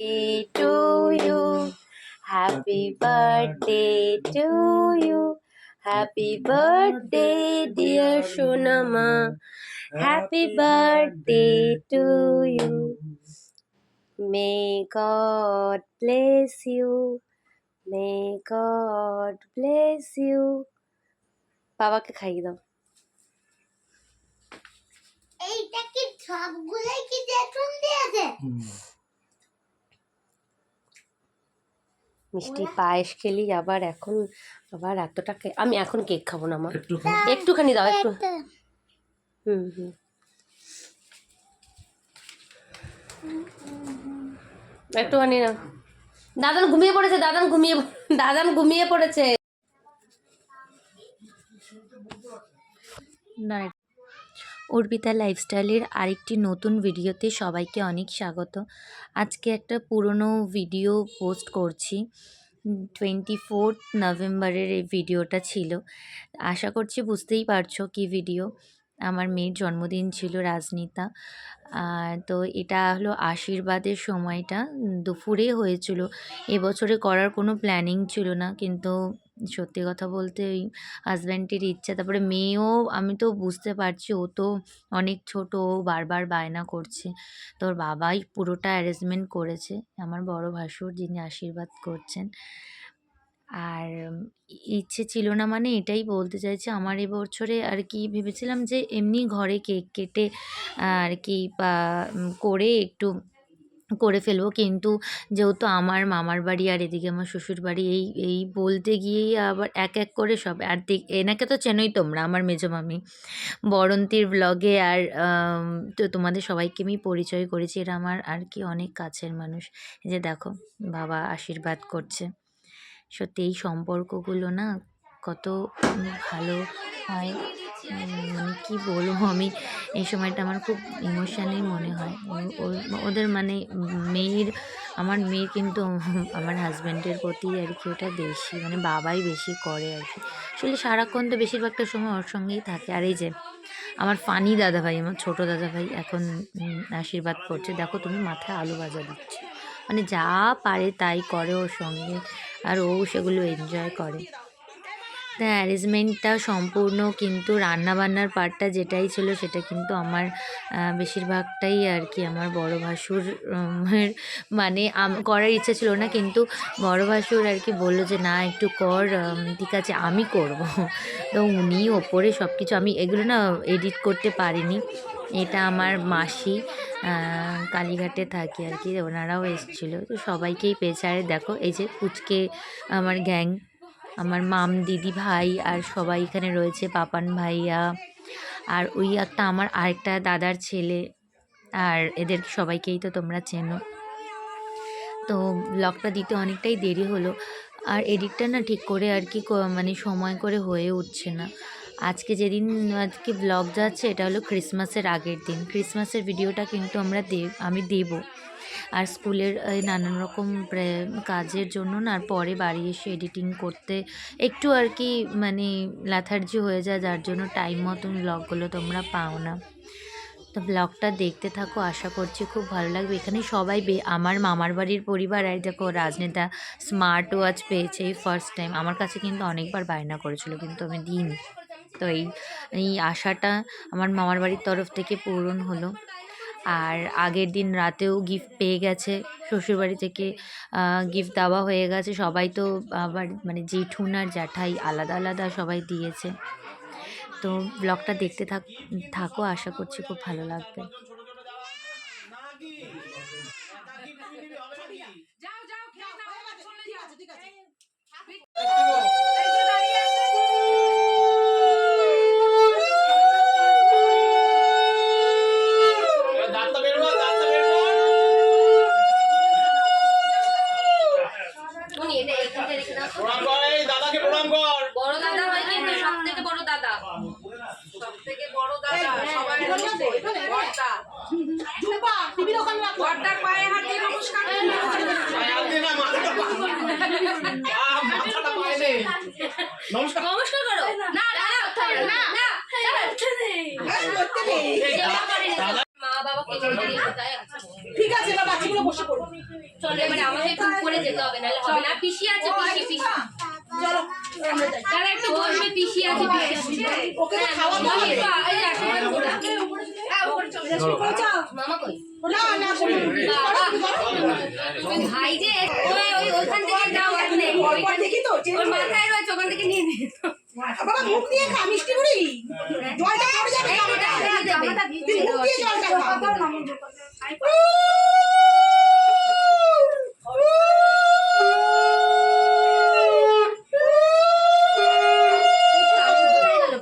birthday to you. Happy birthday to you. Happy birthday, dear Shunama. Happy birthday to you. May God bless you. May God bless you. বাবাকে খাইয়ে দাও। এইটা কি সবগুলাই কি জেঠুন দিয়েছে? মিষ্টি পায়েস খেলি আবার এখন আবার এতটা আমি এখন কেক খাবো না, আমার একটুখানি দাও একটু। হুম হুম একটুখানি না। দাদান ঘুমিয়ে পড়েছে, দাদান ঘুমিয়ে পড়েছে। অর্পিতা লাইফস্টাইলের আরেকটি নতুন ভিডিওতে সবাইকে অনেক স্বাগত। আজকে একটা পুরনো ভিডিও পোস্ট করছি। 24 নভেম্বরের এই ভিডিওটা ছিল। আশা করছি বুঝতেই পারছো কি ভিডিও। আমার মেয়ের জন্মদিন ছিল, রাজনিতা। তো এটা হলো আশীর্বাদের সময়টা, দুপুরে হয়েছিল। এবছরে করার কোনো প্ল্যানিং ছিল না, কিন্তু সত্যি কথা বলতে ওই হাজব্যান্ডের ইচ্ছা, তারপরে মেয়েও, আমি তো বুঝতে পারছি ও তো অনেক ছোট, ও বারবার বায়না করছে। তো ওর বাবাই পুরোটা অ্যারেঞ্জমেন্ট করেছে, আমার বড় ভাসুর, যিনি আশীর্বাদ করছেন। আর ইচ্ছে ছিল না মানে এটাই বলতে চাইছি, আমার এবছরে আর কি ভেবেছিলাম যে এমনি ঘরে কেক কেটে আর কি করে একটু করে ফেলবো, কিন্তু যেহেতু আমার মামার বাড়ি আর এদিকে আমার শ্বশুর বাড়ি, এই বলতে গিয়েই আবার এক এক করে সব। আর এনাকে তো চেনোই তোমরা, আমার মেজো মামি, বরন্তির ব্লগে। আর তো তোমাদের সবাইকে আমি পরিচয় করেছি, এরা আমার আর কি অনেক কাছের মানুষ। এই যে দেখো, বাবা আশীর্বাদ করছে। সত্যি এই সম্পর্কগুলো না কত ভালো হয়, মানে কি বলবো আমি, এই সময়টা আমার খুব ইমোশনালি মনে হয়। ওদের মানে আমার মেয়ের কিন্তু আমার হাজব্যান্ডের প্রতি আর কি ওটা বেশি, মানে বাবাই বেশি করে আর কি। আসলে সারাক্ষণ তো বেশিরভাগটা সময় ওর সঙ্গেই থাকে। আর এই যে আমার ফানি দাদাভাই, আমার ছোটো দাদাভাই এখন আশীর্বাদ করছে। দেখো তুমি মাথায় আলু ভাজা দিচ্ছে, মানে যা পারে তাই করে ওর সঙ্গে, আর ও সেগুলো এনজয় করে। তা অ্যারেঞ্জমেন্টটা সম্পূর্ণ, কিন্তু রান্নাবান্নার পার্টটা যেটাই ছিল সেটা কিন্তু আমার বেশিরভাগটাই আর কি আমার বড় ভাসুর মানে করার ইচ্ছা ছিল না, কিন্তু বড় ভাসুর আর কি বললো যে না একটু কর, ঠিক আছে আমি করব। তো উনি ওপরে সব কিছু, আমি এগুলো না এডিট করতে পারিনি। এটা আমার মাসি কালীঘাটে থাকে আর কি, ওনারাও এসেছিলো, তো সবাইকেই পেয়েছে। আর দেখো এই যে পুচকে আমার গ্যাং, আমার মাম দিদি ভাই আর সবাই এখানে রয়েছে, পাপান ভাইয়া, আর ওই একটা আমার আরেকটা দাদার ছেলে, আর এদের সবাইকেই তো তোমরা চেনো। তো ব্লগটা দিতে অনেকটাই দেরি হলো, আর এডিটটা না ঠিক করে আর কি মানে সময় করে হয়ে উঠছে না। আজকে ব্লগ যাচ্ছে এটা হলো ক্রিসমাসের আগের দিন। ক্রিসমাসের ভিডিওটা কিন্তু আমি দেবো। আর স্কুলের নানান রকম কাজের জন্য না, আর পরে বাড়ি এসে এডিটিং করতে একটু আর কি মানে ল্যাথার্জি হয়ে যায়, যার জন্য টাইম মতন ব্লগগুলো তোমরা পাও না। তো ব্লগটা দেখতে থাকো, আশা করছি খুব ভালো লাগবে। এখানে সবাই আমার মামার বাড়ির পরিবার। আর দেখো রাজনেতা স্মার্ট ওয়াচ পেয়েছে এই ফার্স্ট টাইম। আমার কাছে কিন্তু অনেকবার বায়না করেছিল, কিন্তু আমি দিইনি। তো এই আশাটা আমার মামার বাড়ির তরফ থেকে পূরণ হলো। আর আগের দিন রাতেও গিফট পেয়ে গেছে, শ্বশুরবাড়ি থেকে গিফট দেওয়া হয়ে গেছে। সবাই তো আবার মানে জেঠুন আর জ্যাঠাই আলাদা আলাদা সবাই দিয়েছে। তো ব্লগটা দেখতে থাকো, আশা করছি খুব ভালো লাগবে। নমস্কার করো না, মা বাবা ঠিক আছে, বাচ্চাগুলো বসে পড়ো, চলো এবারে আমাকে একটু উপরে যেতে হবে, নাহলে হবে না। পিসি আছে, পিসি পিসি তারা একটু বলবে পিসি আছে, পিসি আছে। ওকে তো খাওয়া দাওয়া মামি একটু এই যে আশীর্বাদ করে দাও। মামা কই? ভাই যে ওই ওই ওইখান থেকে যাও, ওইখান থেকে ওর মাথায় রয়েছে, ওখান থেকে নিয়ে নিয়ে বাবা মুখ দিয়ে খা মিষ্টি মুড়ি জলটা পড়ে যাবে জামাটা তুই মুখ দিয়ে জলটা খা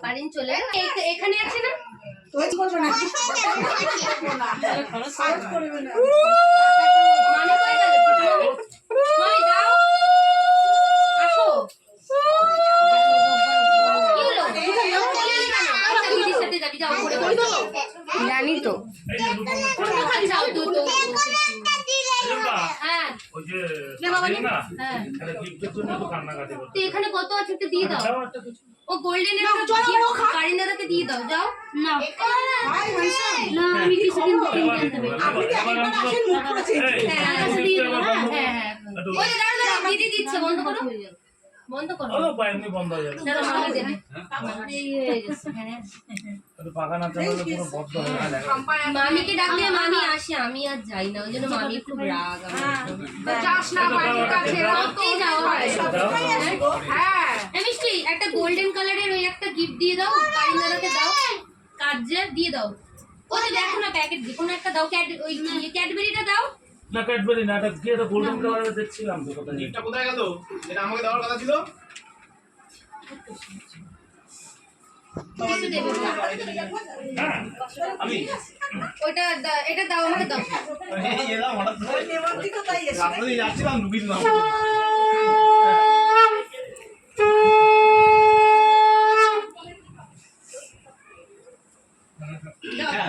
পারিন চলে এখানে আছে না, তুই করবে না মানে কই গেল? মামি দাও, আসো। কি হলো? আচ্ছা, দিদির সাথে যাবি, যাও উপরে বসো। জানি তো যাও তো তো হ্যাঁ ওই যে হ্যাঁ তাহলে গিফটের জন্য তো কান্নাকাটি করতে তো এখানে কত আছে একটু দিয়ে দাও। দাও একটা কিছু। ও গোল্ডেন কারিন দাদাকে দিয়ে দাও, যাও না ভাই মানসা না আমি কিছুদিন পরে এবার কিনতে হবে। আপনি কি একবার আসেন মুখ করেছে এই, হ্যাঁ আকাশে দিয়ে দেবো না, হ্যাঁ হ্যাঁ একটু- ওই যে দাঁড়াও দাঁড়াও, দিদি দিচ্ছে, বন্ধ করো বন্ধ করো। ও বা এমনি বন্ধ হয়ে যাবে। দাঁড়াও মামি দেবে, এই হয়ে গেছে হ্যাঁ। একটু পাকা না চালালে পুরো বদ্ধ হয়ে যাবে। মামিকে ডাকলে মামি আসে, আমি আর যাই না, ওই জন্য মামি খুব রাগ আমার উপর। যাস না বাড়ির কাছে সত্যিই যাওয়া হয়। দাও। হ্যাঁ এই মিষ্টি একটা গোল্ডেন কালারের ওই একটা গিফট দিয়ে দাও, কারিন দাদাকে দাও, কার্ডের দিয়ে দাও। ওই যে দেখো না প্যাকেট যে কোনো একটা দাও, ওই ক্যাডবেরিটা দাও। না ক্যাডবেরি না, এটা কি এটা গোল্ডেন কালারের দেখছিলাম তো কোথায়। গিফটটা কোথায় গেল? যেটা আমাকে দেওয়ার কথা ছিল। কিছু দেবে না। হ্যাঁ, আমি এটা দাও, আমাকে দাও। এই এলাম হঠাৎ করে। নেমন্ত্রিত তাই এসে রাত্রে দিয়ে যাচ্ছিলাম ঢুকিয়ে দিলাম।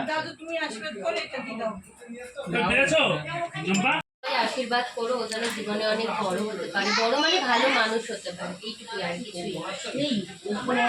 দাদু তুমি আশীর্বাদ করে এটা দিয়ে দাও পেয়েছো জুম্পা? ওই আশীর্বাদ করো, ও যেন জীবনে অনেক বড় হতে পারে, বড় মানে ভালো মানুষ হতে পারে, এইটুকুই আর কিছুই না।